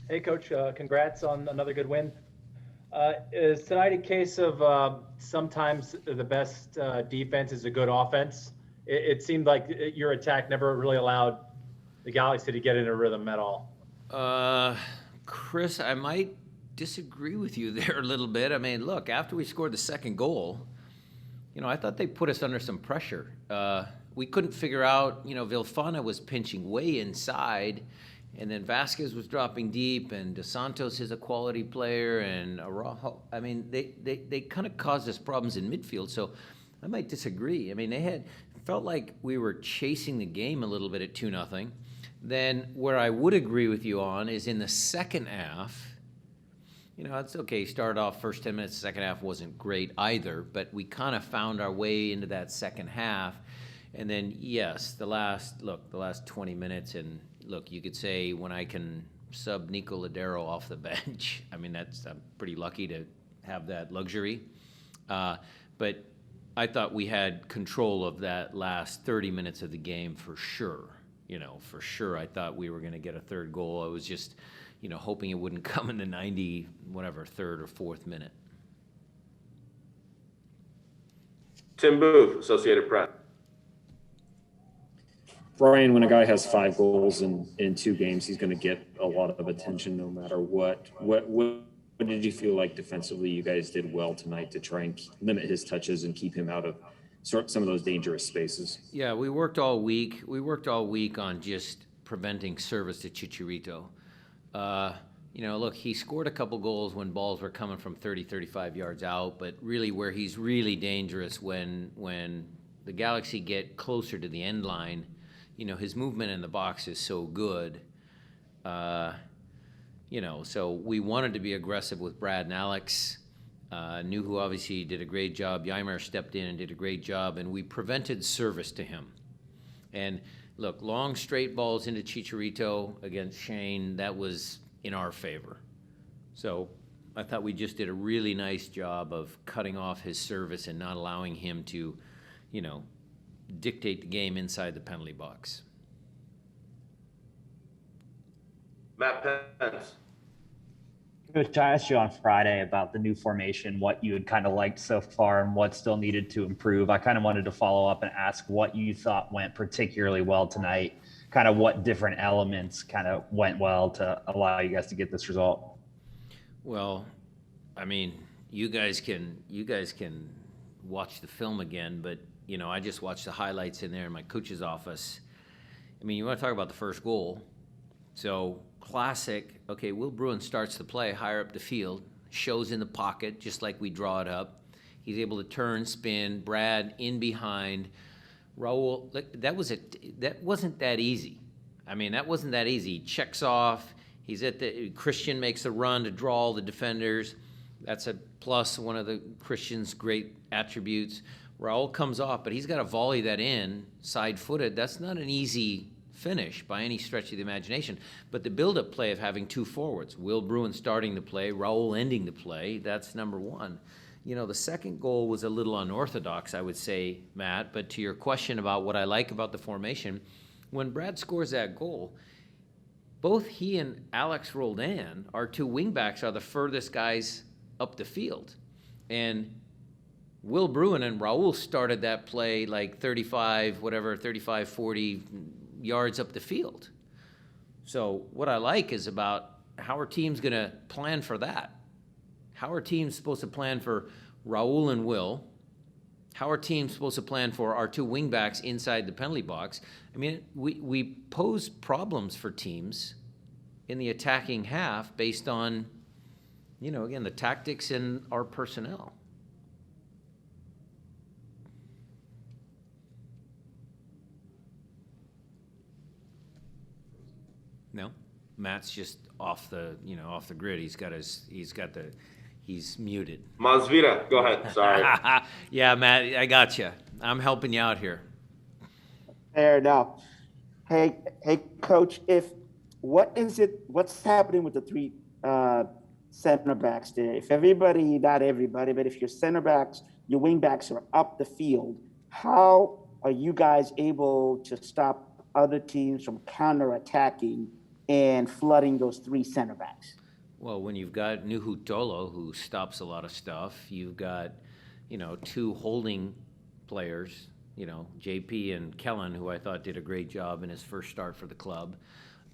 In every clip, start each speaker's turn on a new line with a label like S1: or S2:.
S1: Hey, Coach. Congrats on another good win. Is tonight a case of sometimes the best defense is a good offense? It seemed like your attack never really allowed the Galaxy to get in a rhythm at all.
S2: Uh, Chris, I might disagree with you there a little bit. I mean, look, after we scored the second goal, I thought they put us under some pressure. We couldn't figure out, Vilfana was pinching way inside, and then Vasquez was dropping deep, and Dos Santos is a quality player, and Araujo. I mean, they kind of caused us problems in midfield, so I might disagree. I mean, felt like we were chasing the game a little bit at 2-0. Then where I would agree with you on is in the second half. It's okay. Started off first 10 minutes, second half wasn't great either, but we kind of found our way into that second half. And then, yes, the last 20 minutes, and look, you could say when I can sub Nico Ladero off the bench, I mean, I'm pretty lucky to have that luxury. But I thought we had control of that last 30 minutes of the game for sure. For sure, I thought we were going to get a third goal. I was just, hoping it wouldn't come in the third or fourth minute.
S3: Tim Booth, Associated Press.
S4: Brian, when a guy has 5 goals in 2 games, he's going to get a lot of attention no matter what. What did you feel like defensively you guys did well tonight to try and limit his touches and keep him out of some of those dangerous spaces?
S2: Yeah, we worked all week. We worked all week on just preventing service to Chicharito. Look, he scored a couple goals when balls were coming from 30, 35 yards out, but really where he's really dangerous when the Galaxy get closer to the end line, his movement in the box is so good. So we wanted to be aggressive with Brad and Alex. Nuhu obviously did a great job. Yaimer stepped in and did a great job, and we prevented service to him. And look, long straight balls into Chicharito against Shane, that was in our favor. So I thought we just did a really nice job of cutting off his service and not allowing him to, dictate the game inside the penalty box.
S3: Matt Pence.
S5: Coach, I asked you on Friday about the new formation, what you had kind of liked so far and what still needed to improve. I kind of wanted to follow up and ask what you thought went particularly well tonight, kind of what different elements kind of went well to allow you guys to get this result.
S2: Well, I mean, you guys can watch the film again, but, I just watched the highlights in there in my coach's office. I mean, you want to talk about the first goal. So classic, okay, Will Bruin starts the play higher up the field, shows in the pocket, just like we draw it up. He's able to turn, spin, Brad in behind. Raul, that wasn't that easy. I mean, that wasn't that easy. He checks off. Christian makes a run to draw all the defenders. That's a plus, one of the Christian's great attributes. Raul comes off, but he's got to volley that in, side-footed. That's not an easy finish by any stretch of the imagination. But the build-up play of having 2 forwards, Will Bruin starting the play, Raul ending the play, that's number one. The second goal was a little unorthodox, I would say, Matt, but to your question about what I like about the formation, when Brad scores that goal, both he and Alex Roldan, our 2 wingbacks, are the furthest guys up the field. And Will Bruin and Raul started that play like 35, 40 yards up the field. So what I like is about how are teams going to plan for that? How are teams supposed to plan for Raul and Will? How are teams supposed to plan for our 2 wingbacks inside the penalty box? I mean, we pose problems for teams in the attacking half based on, again, the tactics and our personnel. No, Matt's just off the grid. He's muted.
S3: Masvira, go ahead. Sorry.
S2: Yeah, Matt, I got you. I'm helping you out here.
S6: Fair enough. Hey, Coach. What's happening with the 3 center backs there? If not everybody, but if your center backs, your wing backs are up the field, how are you guys able to stop other teams from counter-attacking and flooding those three center backs?
S2: Well, when you've got Nuhu Tolo, who stops a lot of stuff, you've got, two holding players, JP and Kellen, who I thought did a great job in his first start for the club.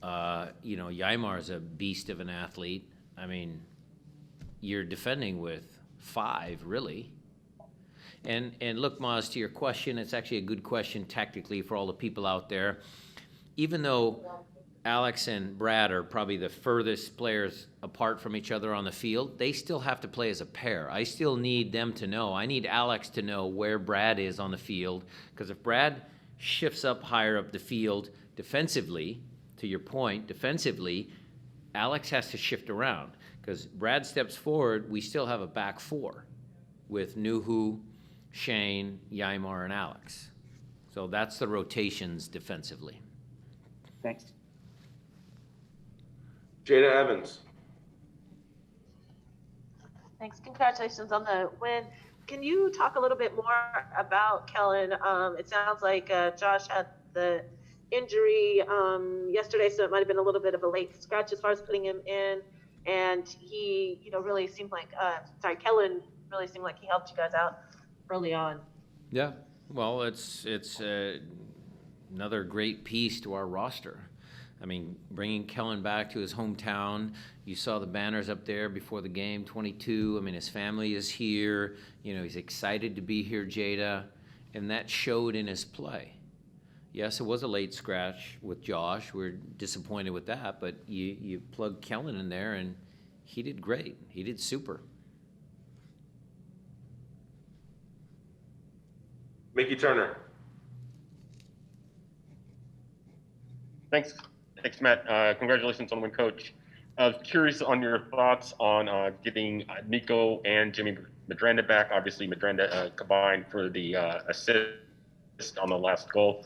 S2: Yaimar's a beast of an athlete. I mean, you're defending with 5, really. And look, Maz, to your question, it's actually a good question tactically for all the people out there. Even though Alex and Brad are probably the furthest players apart from each other on the field, they still have to play as a pair. I still need them to know. I need Alex to know where Brad is on the field, because if Brad shifts up higher up the field defensively, to your point, defensively, Alex has to shift around, because Brad steps forward, we still have a back 4 with Nuhu, Shane, Yaimar, and Alex. So that's the rotations defensively.
S6: Thanks.
S3: Jada Evans.
S7: Thanks. Congratulations on the win. Can you talk a little bit more about Kellen? It sounds like Josh had the injury yesterday, so it might have been a little bit of a late scratch as far as putting him in. And he, really seemed like, Kellen really seemed like he helped you guys out early on.
S2: Yeah, well, it's another great piece to our roster. I mean, bringing Kellen back to his hometown, you saw the banners up there before the game, 22. I mean, his family is here. He's excited to be here, Jada, and that showed in his play. Yes, it was a late scratch with Josh. We're disappointed with that, but you plug Kellen in there, and he did great. He did super.
S3: Mickey Turner.
S8: Thanks, Matt. Congratulations on the win, Coach. I was curious on your thoughts on getting Nico and Jimmy Medranda back. Obviously, Medranda combined for the assist on the last goal.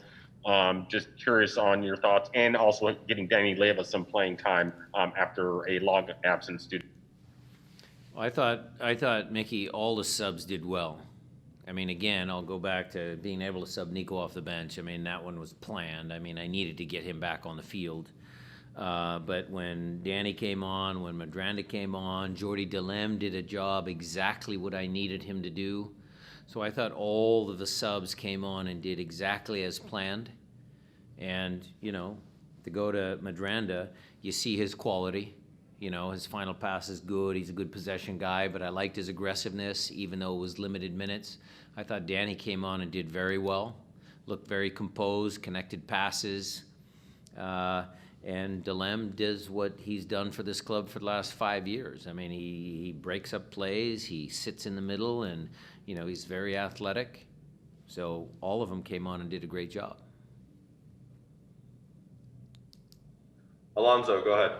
S8: Just curious on your thoughts, and also getting Danny Leyva some playing time after a long absence.
S2: I thought Mickey, all the subs did well. I mean, again, I'll go back to being able to sub Nico off the bench. I mean, that one was planned. I mean, I needed to get him back on the field. But when Danny came on, when Medranda came on, Jordi Delem did a job exactly what I needed him to do. So I thought all of the subs came on and did exactly as planned. And, to go to Medranda, you see his quality. His final pass is good. He's a good possession guy, but I liked his aggressiveness, even though it was limited minutes. I thought Danny came on and did very well, looked very composed, connected passes. And Delem does what he's done for this club for the last 5 years. I mean, he breaks up plays, he sits in the middle, and, he's very athletic. So all of them came on and did a great job.
S3: Alonso, go ahead.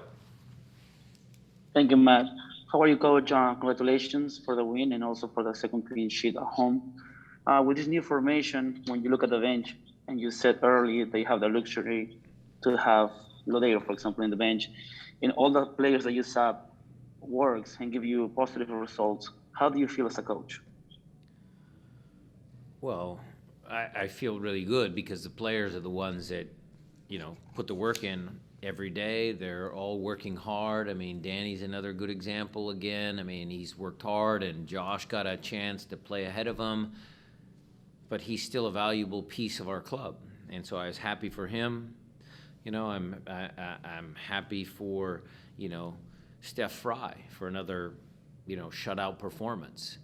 S9: Thank you, Matt. How are you, Coach? Congratulations for the win and also for the second clean sheet at home. With this new formation, when you look at the bench, and you said earlier they have the luxury to have Lodeiro, for example, in the bench, and all the players that you sub works and give you positive results, how do you feel as a coach?
S2: Well, I feel really good because the players are the ones that, put the work in every day. They're all working hard. I mean, Danny's another good example again. I mean, he's worked hard, and Josh got a chance to play ahead of him, but he's still a valuable piece of our club. And so I was happy for him. I'm happy for, Steph Fry for another, shutout performance.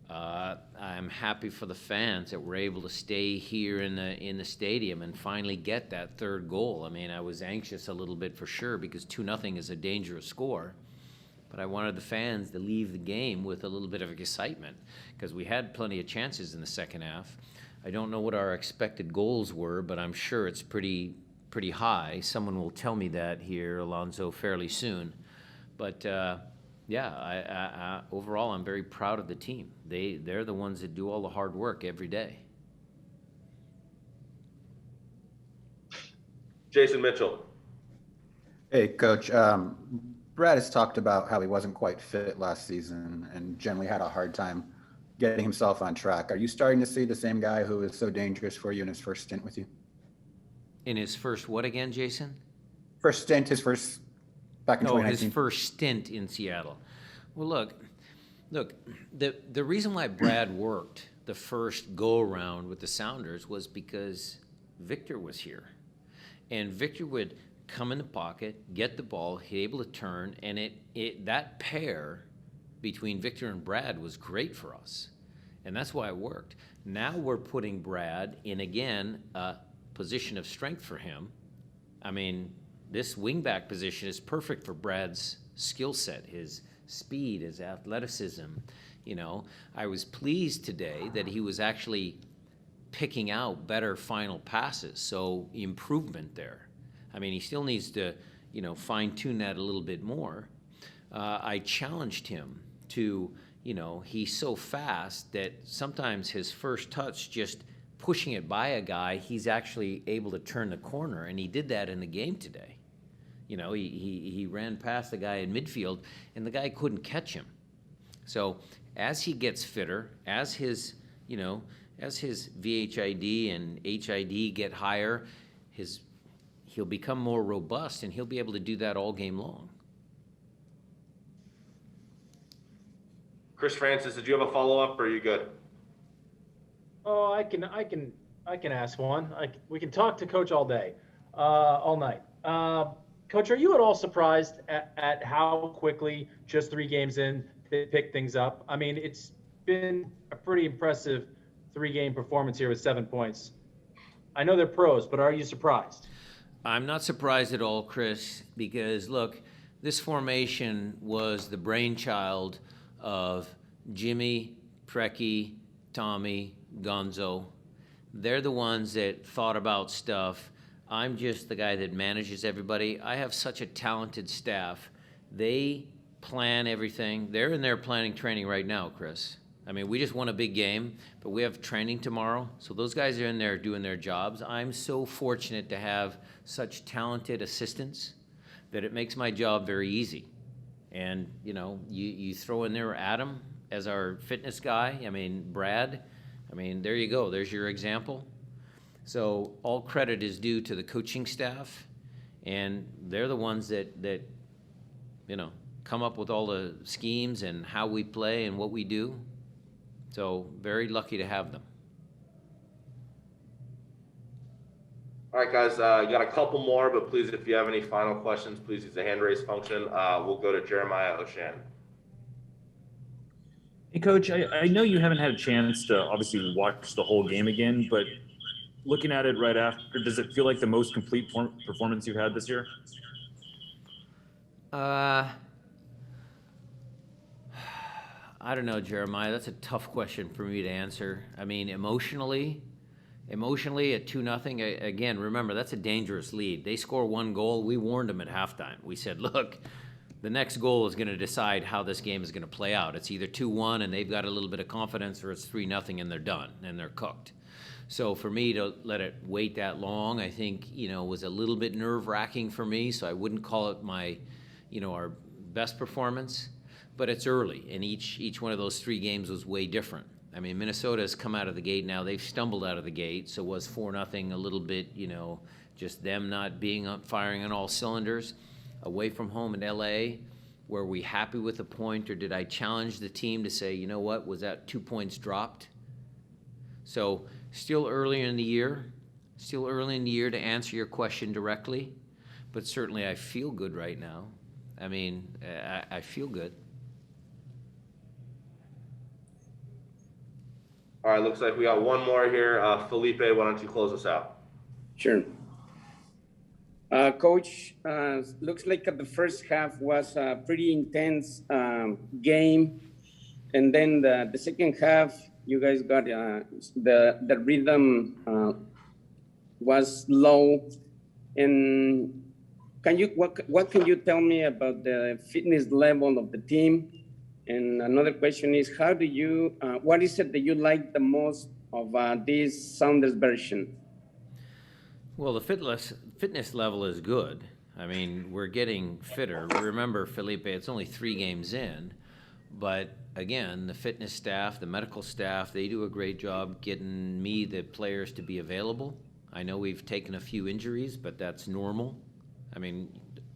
S2: I'm happy for the fans that were able to stay here in the stadium and finally get that third goal. I mean, I was anxious a little bit for sure because 2-0 is a dangerous score, but I wanted the fans to leave the game with a little bit of excitement because we had plenty of chances in the second half. I don't know what our expected goals were, but I'm sure it's pretty high. Someone will tell me that here, Alonso, fairly soon. But overall, I'm very proud of the team. They're the ones that do all the hard work every day.
S3: Jason Mitchell.
S10: Hey, Coach. Brad has talked about how he wasn't quite fit last season and generally had a hard time getting himself on track. Are you starting to see the same guy who was so dangerous for you in his first stint with you?
S2: In his first what again, Jason?
S10: First stint, his first back in
S2: Oh, his
S10: 2019.
S2: first stint in Seattle. Well, look, the reason why Brad worked the first go around with the Sounders was because Victor was here, and Victor would come in the pocket, get the ball, he able to turn, and that pair between Victor and Brad was great for us, and that's why it worked. Now we're putting Brad in again a position of strength for him. I mean, this wingback position is perfect for Brad's skill set, his speed, his athleticism. You know, I was pleased today that he was actually picking out better final passes, so improvement there. I mean, he still needs to, you know, fine-tune that a little bit more. I challenged him to, you know, he's so fast that sometimes his first touch, just pushing it by a guy, he's actually able to turn the corner, and he did that in the game today. You know, he ran past the guy in midfield, and the guy couldn't catch him. So as he gets fitter, as his VHID and HID get higher, he'll become more robust, and he'll be able to do that all game long.
S3: Chris Francis, did you have a follow-up, or are you good?
S1: Oh, I can ask one. We can talk to Coach all day, all night. Coach, are you at all surprised at how quickly, just 3 games in, they picked things up? I mean, it's been a pretty impressive 3-game performance here with 7 points. I know they're pros, but are you surprised?
S2: I'm not surprised at all, Chris, because look, this formation was the brainchild of Jimmy, Preki, Tommy, Gonzo. They're the ones that thought about stuff. I'm just the guy that manages everybody. I have such a talented staff. They plan everything. They're in there planning training right now, Chris. I mean, we just won a big game, but we have training tomorrow. So those guys are in there doing their jobs. I'm so fortunate to have such talented assistants that it makes my job very easy. And, you know, you throw in there Adam as our fitness guy. I mean, Brad. I mean, there you go. There's your example. So all credit is due to the coaching staff, and they're the ones that you know, come up with all the schemes and how we play and what we do. So very lucky to have them.
S3: All right, guys, you got a couple more, but please, if you have any final questions, please use the hand raise function. We'll go to Jeremiah Oshan.
S11: Hey, Coach, I know you haven't had a chance to obviously watch the whole game again, but looking at it right after, does it feel like the most complete performance you've had this year?
S2: I don't know, Jeremiah. That's a tough question for me to answer. I mean, emotionally at 2-0, again, remember, that's a dangerous lead. They score 1 goal. We warned them at halftime. We said, look, the next goal is going to decide how this game is going to play out. It's either 2-1 and they've got a little bit of confidence, or it's 3-0 and they're done and they're cooked. So for me to let it wait that long, I think, you know, was a little bit nerve-wracking for me. So I wouldn't call it my, you know, our best performance. But it's early, and each one of those 3 games was way different. I mean, Minnesota has come out of the gate now. They've stumbled out of the gate, so was 4-0 a little bit, you know, just them not being up, firing on all cylinders. Away from home in LA, were we happy with the point, or did I challenge the team to say, you know what, was that 2 points dropped? So still early in the year to answer your question directly, but certainly I feel good right now. I mean, I feel good.
S3: All right, looks like we got one more here. Felipe, why don't you close us out?
S12: Sure. Coach, looks like the first half was a pretty intense game. And then the second half, you guys got the rhythm was low. And what can you tell me about the fitness level of the team? And another question is, what is it that you like the most of this Sounders version?
S2: Well, the fitness level is good. I mean, we're getting fitter. Remember, Felipe, it's only 3 games in. But again, the fitness staff, the medical staff, they do a great job getting me the players to be available. I know we've taken a few injuries, but that's normal. I mean,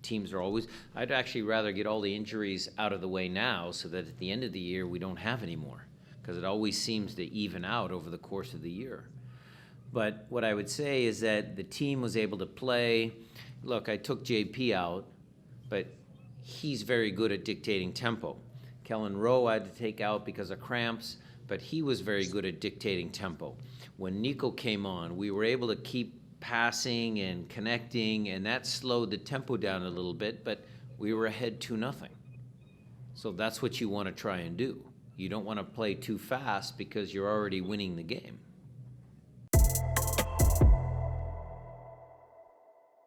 S2: teams are always, I'd actually rather get all the injuries out of the way now so that at the end of the year we don't have any more, because it always seems to even out over the course of the year. But what I would say is that the team was able to play. Look, I took JP out, but he's very good at dictating tempo. Kellen Rowe I had to take out because of cramps, but he was very good at dictating tempo. When Nico came on, we were able to keep passing and connecting, and that slowed the tempo down a little bit, but we were ahead 2-0. So that's what you want to try and do. You don't want to play too fast because you're already winning the game.